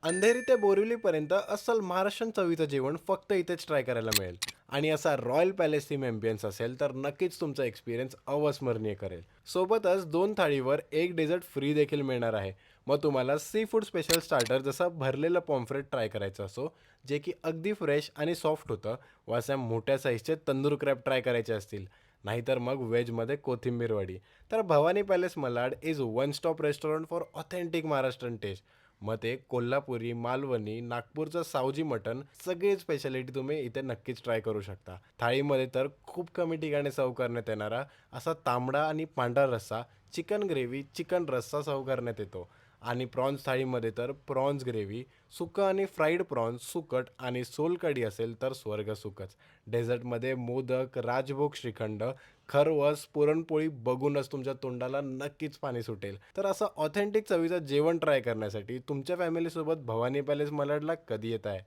अंधेरी ते बोरिवलीपर्यंत अस्सल महाराष्ट्रीयन चवीचं जेवण फक्त इथेच ट्राय करायला मिळेल. आणि असा रॉयल पॅलेस थीम एम्बियन्स असेल तर नक्कीच तुमचा एक्सपिरियन्स अविस्मरणीय करेल. सोबतच 2 थाळीवर एक डेझर्ट फ्री देखील मिळणार आहे. मग तुम्हाला सी फूड स्पेशल स्टार्टर जसं भरलेलं पॉम्फ्रेट ट्राय करायचं असो, जे की अगदी फ्रेश आणि सॉफ्ट होतं, व अशा मोठ्या साईजचे तंदूर क्रॅब ट्राय करायचे असतील, नाहीतर मग व्हेजमध्ये कोथिंबीर वडी, तर Bhavani palace Malad is one stop restaurant for authentic Maharashtrian taste. मग ते कोल्हापुरी, मालवणी, नागपूरचं सावजी मटण सगळी स्पेशालिटी तुम्ही इथे नक्कीच ट्राय करू शकता. थाळीमध्ये तर खूप कमी ठिकाणी सर्व्ह करण्यात येणारा असा तांबडा आणि पांढरा रस्सा, चिकन ग्रेव्ही, चिकन रस्सा सर्व्ह करण्यात येतो. आणि प्रॉन्स थाळीमध्ये तर प्रॉन्स ग्रेव्ही, सुकं आणि फ्राईड प्रॉन्स, सुकट आणि सोलकढी असेल तर स्वर्ग सुखच. डेझर्टमध्ये मोदक, राजभोग श्रीखंड, खरवस, पुरणपोळी बघूनच तुमच्या तोंडाला नक्कीच पाणी सुटेल. तर असं ऑथेंटिक चवीचं जेवण ट्राय करण्यासाठी तुमच्या फॅमिलीसोबत भवानी पॅलेस मलाडला कधी येत आहे?